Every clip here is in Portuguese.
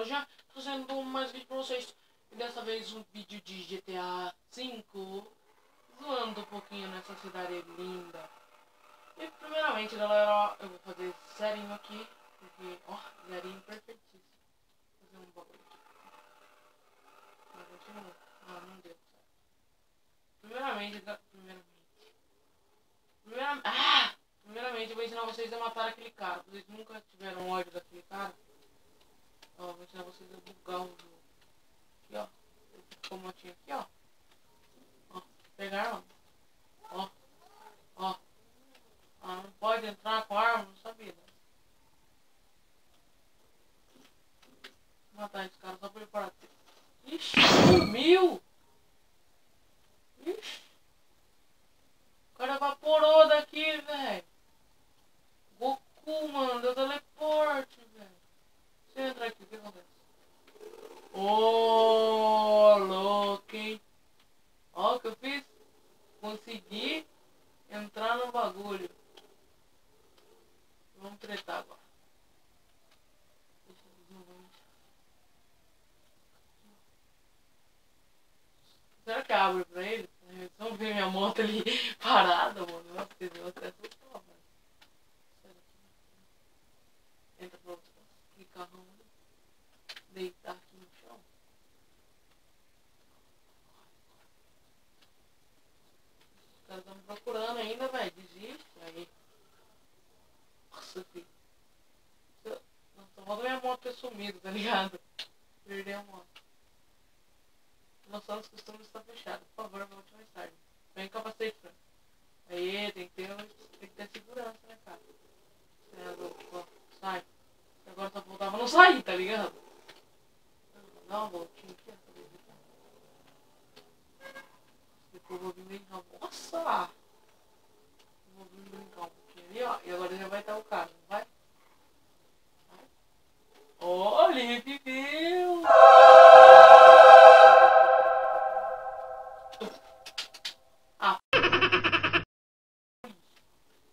já trazendo mais vídeo pra vocês. E dessa vez um vídeo de GTA V, zoando um pouquinho nessa cidade linda. E primeiramente, galera, eu vou fazer zerinho aqui, porque, ó, zerinho perfeitíssimo. Vou fazer um bagulho aqui. Ah, não deu certo. Primeiramente eu vou ensinar vocês a matar aquele cara. Vocês nunca tiveram ódio daquele cara? Ó, vou ensinar vocês a bugar o jogo. Aqui, ó. Ficou motinho aqui, ó. Ó, pegar arma. Ó, ó. Ah, não pode entrar com arma, não sabia. Né? Vou matar esse cara só pra ele parar. Ixi, sumiu! Ixi. O cara evaporou daqui, velho. Goku, mano, deu teleporte, velho. Você entra aqui, o que acontece? Ô, louco, hein? Ó o que eu fiz. Consegui entrar no bagulho. Vamos tretar agora. Será que abre pra ele? Eles vão ver minha moto ali parada, mano. Nossa, que Deus, até assustou, velho. Entra pra outro. Que carrão ali. Deitar aqui no chão. Os caras estão me procurando ainda, velho. Desiste. Aí. Nossa, filho. Nossa, roda minha moto ter sumido, tá ligado? Perdi a moto. Nossa sala dos costumes está fechada. Por favor, volte mais tarde. Vem capacete, Fran. Aí, tem que ter segurança, né, cara? Você é louco, ó. Sai. Agora só voltava não sair, tá ligado? Dá uma voltinha aqui, ó. Depois eu vou vir brincar. Nossa! Vou vir brincar um pouquinho ali, ó. E agora já vai estar o cara, não vai? Olha, ele reviveu! Ah!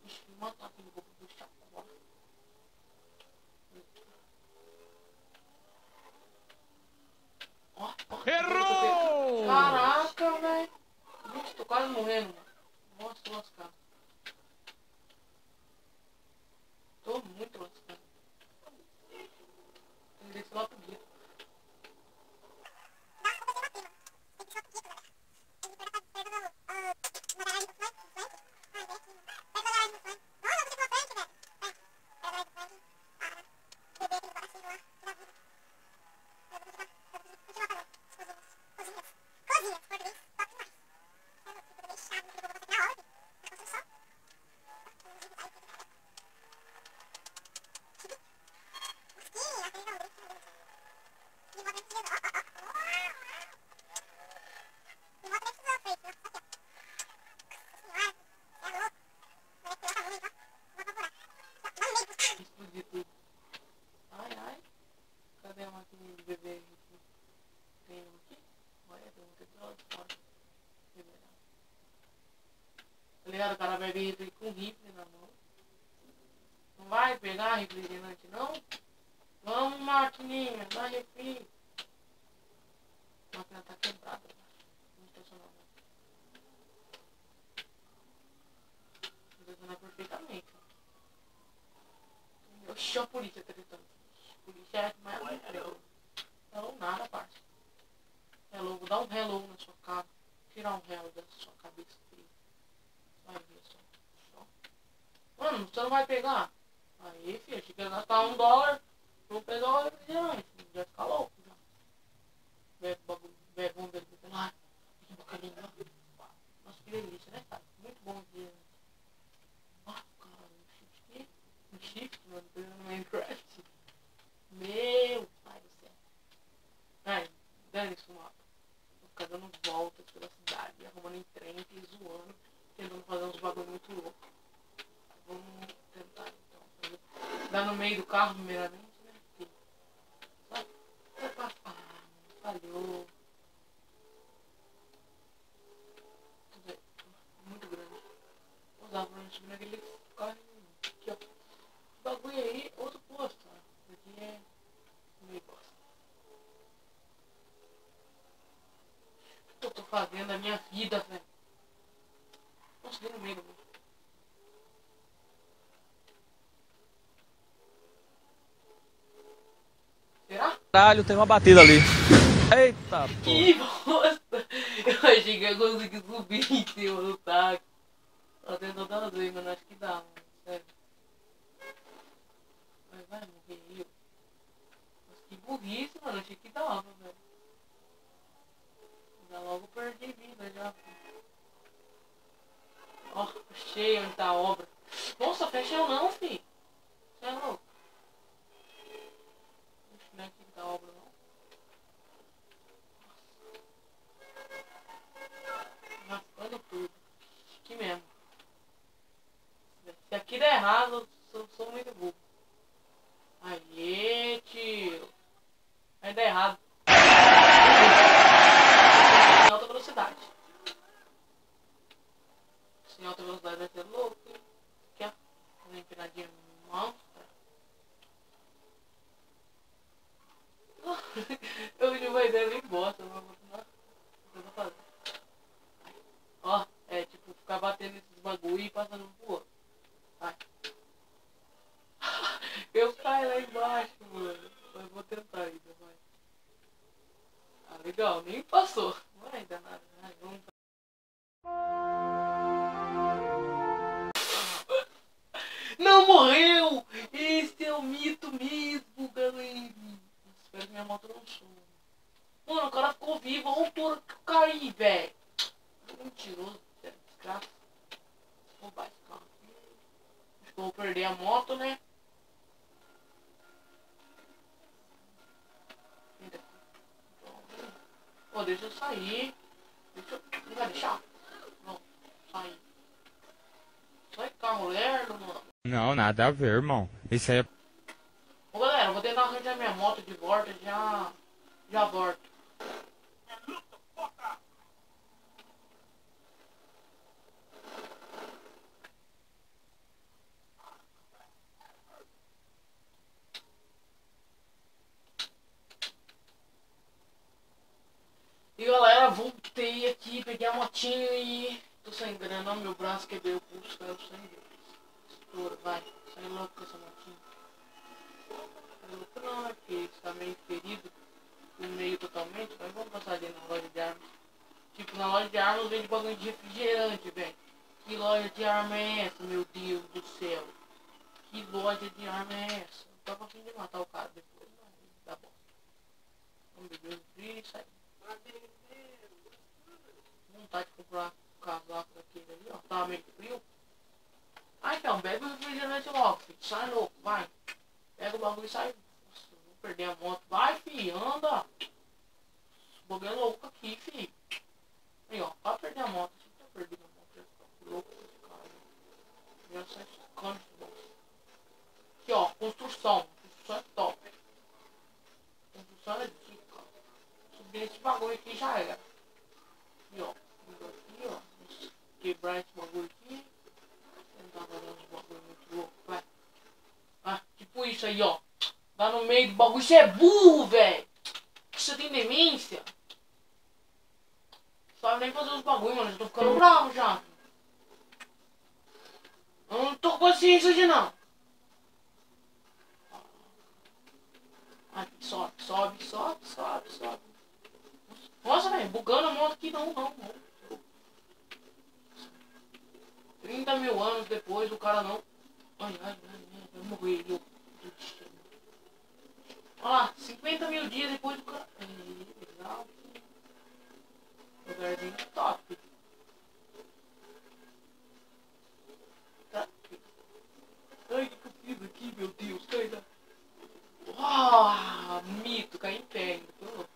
Deixa eu matar aquele bobo do chapéu. Ó, ó. Errou! Caraca, velho. Tô quase morrendo, mano. Nossa, tô lascado. Tô muito lascado. Tem que descer lá pro guia. Explodir tudo. Ai, ai. Cadê a máquina de bebê aqui? Tem um aqui? Olha, tem um aqui do lado de fora. Tá ligado? O cara vai vir com rifle na mão. Não vai pegar refrigerante, não? Vamos, maquininha, dá refri. A máquina tá quebrada. Não estacionar, não. Não estacionar perfeitamente. Oxi, a polícia tretando. Polícia é mais um emprego. Hello nada, parça. Hello, vou dar um hello na sua cara. Tirar um hello da sua cabeça, filho. Vai ver só. Mano, você não vai pegar? Aí, filho, achei que ia gastar $1. Vou pegar o refrigerante. Já ficar louco, já. Bebe bagulho, bebe, vamos beber lá. Que bocadinho, ó. Nossa, que delícia, né, cara? Muito bom dia. Ah, caralho, um shift, mano, no Minecraft. Meu pai do céu. Ai, dane-se o mapa. Vou ficar dando voltas pela cidade, arrumando encrenca e zoando, tentando fazer uns bagulho muito louco. Vamos tentar então fazer. Dar no meio do carro, primeiramente, né? Só passar. Falhou. Muito grande. Vou usar pra não subir naquele carro. Aqui, ó. Esse bagulho aí, outro posto, ó. Aqui é meio bosta. fazendo da minha vida, velho. Nossa, deu no meio, mano. Será? Caralho, tem uma batida ali. Eita, Que pô. bosta! Eu achei que eu ia conseguir subir em cima do táxi. Tô tentando dar dois, mas acho que dá, mano. Sério. Mas vai morrer eu. Mas que burrice, mano. Achei que dava, velho. Já logo perdi vida já. Ó, cheio onde tá a obra. Nossa, fecha eu não, fi. Você é louco. Não é aqui que tá a obra, não. Raspando tudo. Aqui mesmo. Se aqui der errado, eu sou muito burro. Aê, tio. Vai dar errado. Em alta velocidade. Em alta velocidade vai ser louco. Aqui, ó. Uma empinadinha monstra. Eu vi uma ideia bem bosta, mas vou continuar. Eu vou fazer. Ó, é tipo ficar batendo nesses bagulho e passando um pro outro. Vai. Eu caio lá embaixo, mano. Mas vou tentar ainda, vai. Ah, legal, nem passou. Não vai dar nada. Vai, vamos. Não morreu! Esse é o mito mesmo, galera. Espero que minha moto não suba. Mano, o cara ficou vivo. Olha a altura que eu caí, velho. Mentiroso, velho. Desgraça. Vou roubar esse carro aqui. Acho que eu vou perder a moto, né? Eita. Pô, deixa eu sair. Deixa eu... Não vai deixar? Não, sair. Sai carro lerdo, mano. Não, nada a ver, irmão. Isso aí é. Ô, galera, eu vou tentar arranjar minha moto de volta. Já volto. E galera, voltei aqui, peguei a motinha e tô sangrando, ó, meu braço quebrei o pulso, caiu sangue. Estoura, vai, sai louco com essa motinha. Sai louco não, é porque está meio ferido, no meio totalmente, mas vamos passar ali na loja de armas. Tipo, na loja de armas vende bagulho de refrigerante, velho. Que loja de arma é essa, meu Deus do céu? Que loja de arma é essa? Eu tava a fim de matar o cara depois, mas dá bom. Vamos beber um frio e sair. Vontade de comprar um casaco daquele ali, ó. Tava meio frio. Ai, então, bebe o refrigerante logo, filho. Sai louco, vai. Pega o bagulho e sai. Nossa, vou perder a moto. Vai, filho, anda. O bagulho é louco aqui, filho. Aí, ó, pra perder a moto. Se eu perder a moto, eu vou ficar louco com esse cara. Já sai socando esse bagulho. Aqui, ó, construção. Construção é top. Construção é dica. Subir esse bagulho aqui já era. Aqui, ó. Aqui, ó. Quebrar esse bagulho aqui. Tentar fazer uns bagulho muito louco, vai. Ah, tipo isso aí, ó. Tá no meio do bagulho. Você é burro, velho. Você tem demência. Sabe nem fazer os bagulho, mano. Eu tô ficando bravo já. Eu não tô com paciência de não. Ai, sobe, sobe, sobe, sobe, sobe. Nossa, velho, bugando a moto aqui, não. 30 mil anos depois, o cara não... Ai, eu morri, eu... Olha lá, 50 mil dias depois, o cara... Legal. Lugarzinho top. Tá. Ai, o que eu fiz aqui, meu Deus, cai. Uau, mito, cai em pé ainda.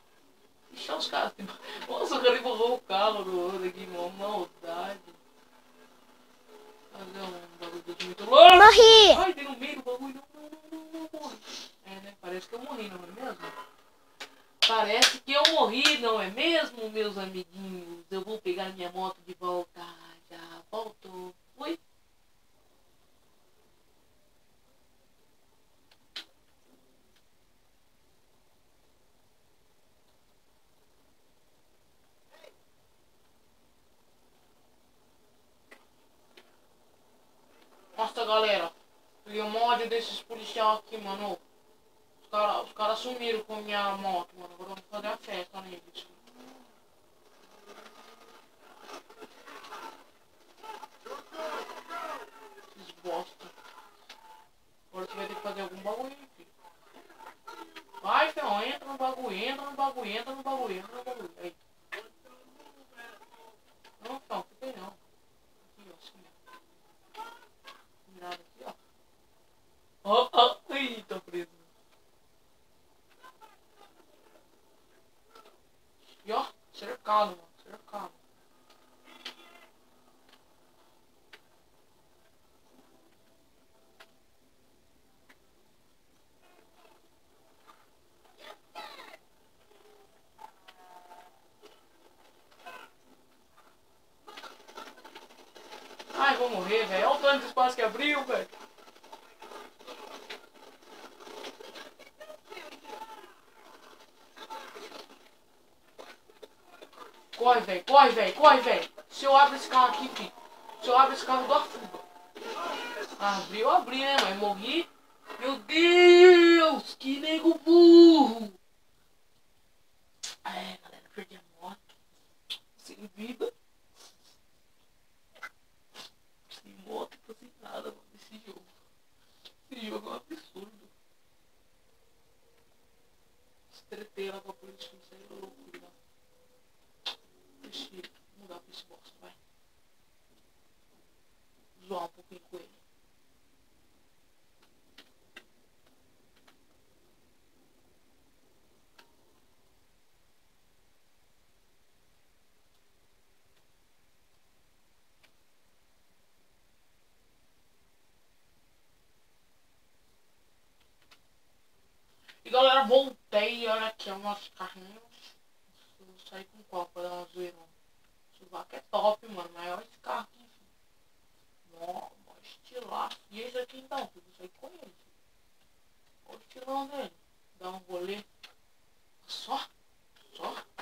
Deixa os caras... Nossa, o cara empurrou o carro do outro aqui, mó maldade. Fazer um bagulho muito louco. Morri! Ai, tem no meio do bagulho. Não morri. É, né? Parece que eu morri, não é mesmo? Parece que eu morri, não é mesmo, meus amiguinhos? Eu vou pegar minha moto de volta. Já volto. Fui. desses policiais aqui, mano. Os cara sumiram com a minha moto, mano. Agora eu vou fazer a festa neles. Esses bosta. Agora você vai ter que fazer algum bagulho, filho. Vai, filho, entra no bagulho, entra no bagulho, entra no bagulho, entra no bagulho. Aí. Não, filho, fica aí não. Aqui, ó, assim, ó. Virado aqui, ó. Ó, ó, ih, tô preso. E ó, cercado, mano, cercado. Ai, vou morrer, velho. Olha o tanto de espaço que abriu, velho. Corre, velho, corre, velho, corre, velho. Se eu abro esse carro aqui, filho. Se eu abro esse carro, eu dou a fuga. Abri, eu abri, né, mas morri. Meu Deus, que nego burro. É, galera, perdi a moto. Sem vida. Sem moto, tô sem nada, mano, nesse jogo. Esse jogo é um absurdo. Estreteira pra polícia, isso aí é loucura. Deixa eu mudar pra esse bosta, vai. Zoar um pouquinho com ele. E galera, voltei, olha aqui, os nossos carrinhos. Vou sair com qual pra dar uma zoeira? Esse vaca é top, mano, mas olha esse carro aqui, filho. Mó estilaço. E esse aqui então, filho, vou sair com ele. Olha o estilão dele. Dá um rolê. Só.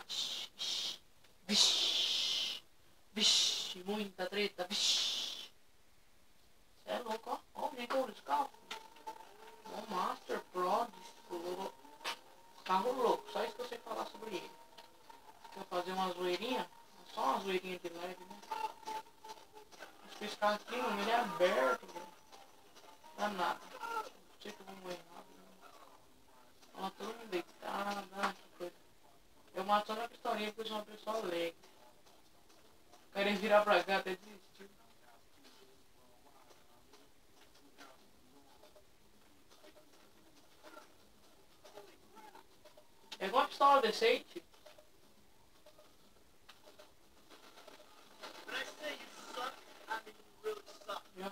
Vixe. Vixe. Vixe. Muita treta. Vixe. Cê é louco, ó. Olha o nível desse carro. Ó, Master Pro. Carro louco. Só isso que eu sei falar sobre ele. Quer fazer uma zoeirinha? Só uma zoeirinha de leve, né? Acho que esse carro aqui, mano, ele é aberto, velho. Não é nada. Não sei que eu vou morrer rápido, né? Ó, todo mundo deitado, que coisa. Eu mato só na pistolinha porque eu sou uma pessoa alegre. Querem virar pra cá até desistir. Pegou uma pistola decente. Já.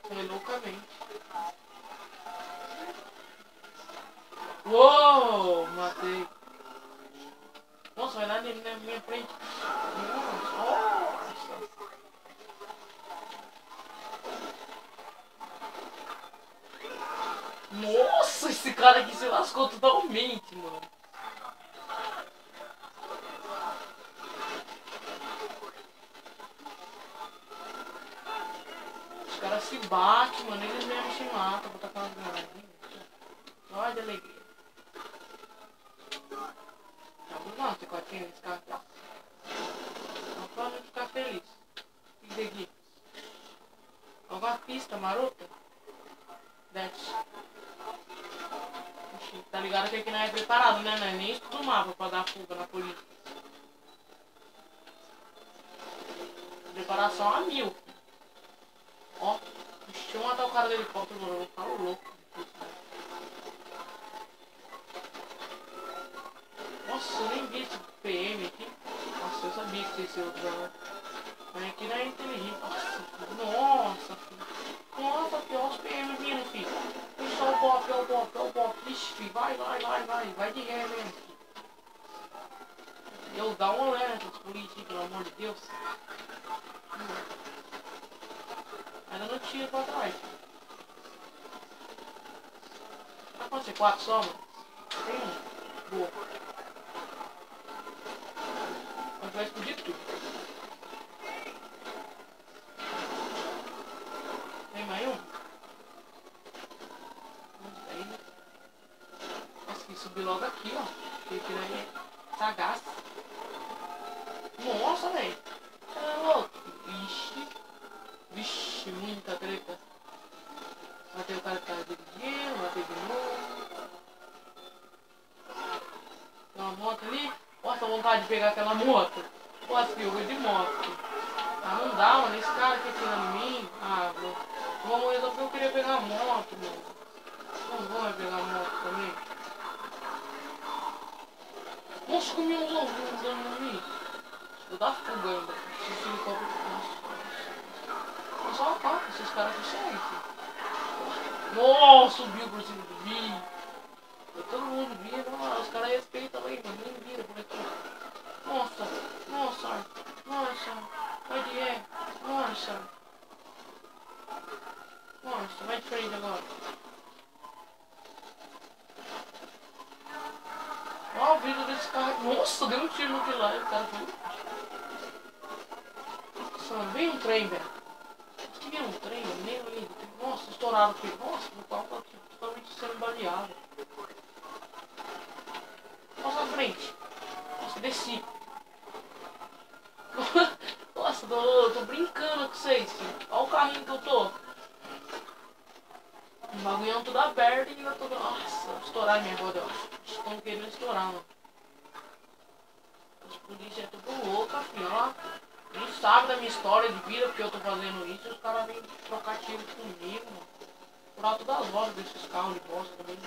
Foi loucamente. Uou, matei. Nossa, vai lá nele na minha frente. Nossa. Nossa, esse cara aqui se lascou totalmente, mano. Os caras se batem, mano. Eles mesmos se matam. Vou tacar umas granadas. Olha de alegria. Tá bom, você cotinha nesse carro aqui, ó. Então, pra não ficar feliz. O que é aqui? Alguma pista marota? Desce. Tá ligado que aqui não é preparado, né? Não é nem estudo do mapa pra dar fuga na polícia. Preparação a 1000. Ó, deixa eu matar o cara do helicóptero, mano. Eu vou ficar louco. Nossa, eu nem vi esse PM aqui. Nossa, eu sabia que ia ser outro jogador. Mas aqui não é inteligente. Nossa, filho. Nossa, filho, olha os PM vindo, filho. Puxa o bop, é o bop, é o bop. Ixi, filho, vai. Vai de ré mesmo, filho. Eu dá uma olhada nessas políticas, pelo amor de Deus. Ainda não tiro pra trás. Vai acontecer 4 só, mano. Tem um. Boa. Mas vai explodir tudo. Tem mais um? Não sei, né? Acho que subir logo aqui, ó. Porque ele é sagaz. Nossa, velho. É louco. Vixe. Vixe, muita treta. Matei o cara que tava dirigindo, matei de novo. Tem uma moto ali. Nossa, vontade de pegar aquela moto. Nossa, que jogo de moto. Ah, não dá, mano. Esse cara aqui atirando em mim. Ah, mano. Vamos resolver que eu queria pegar a moto, mano. Não vou mais pegar a moto também. Nossa, comi um zombi dando em mim. Vou dar fuga ainda. Esse helicóptero. Nossa, só uma faca. Esses caras conseguem, filho. Nossa, subiu por cima do vídeo. Todo mundo vira, os caras respeitam aí, mano. Nem vira por aqui. Nossa, nossa, nossa. Vai de ré. Nossa. Nossa, vai de frente agora. Olha o vídeo desse carro. Nossa, deu um tiro no que lá. O cara foi. Nossa, mano, veio um trem, velho. Acho que veio um trem, nem ali. Nossa, estouraram aqui. Nossa, o carro tá aqui totalmente sendo baleado. Nossa, na frente. Nossa, desci. Nossa, tô brincando com vocês, filho. Olha o carrinho que eu tô. O bagulhão tudo aberto e ainda tô... Nossa, estourar minha roda, eu acho. Estão querendo estourar, mano. As polícias é tudo louca, filho. Ó. Nem sabe da minha história de vida porque eu tô fazendo isso. E os caras vêm trocar tiro comigo, mano. Por alto das rodas desses carros de bosta também.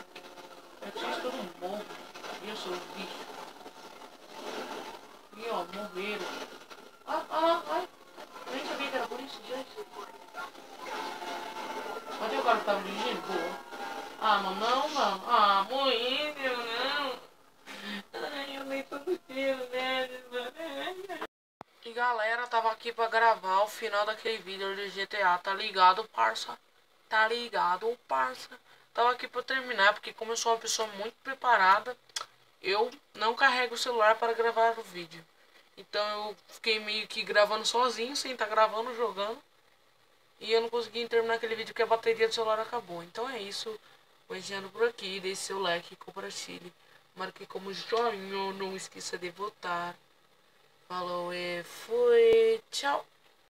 É que vocês todos morram. E eu sou os bichos. E ó, morreram. Ai. Eu nem sabia que era por isso, gente. Cadê o cara que tava dirigindo? Boa. Ah, mano, não, mano. Ah, morri, meu, não. Ai, eu nem todo dia, né? E galera, tava aqui pra gravar o final daquele vídeo de GTA. Tá ligado, parça? Tá ligado, parça? Tava aqui pra terminar, porque como eu sou uma pessoa muito preparada, eu não carrego o celular para gravar o vídeo. Então eu fiquei meio que gravando sozinho, sem estar gravando, jogando. E eu não consegui terminar aquele vídeo porque a bateria do celular acabou. Então é isso. Vou encerrando por aqui. Deixe seu like, compartilhe. Marque como joinha. Não esqueça de votar. Falou e fui. Tchau.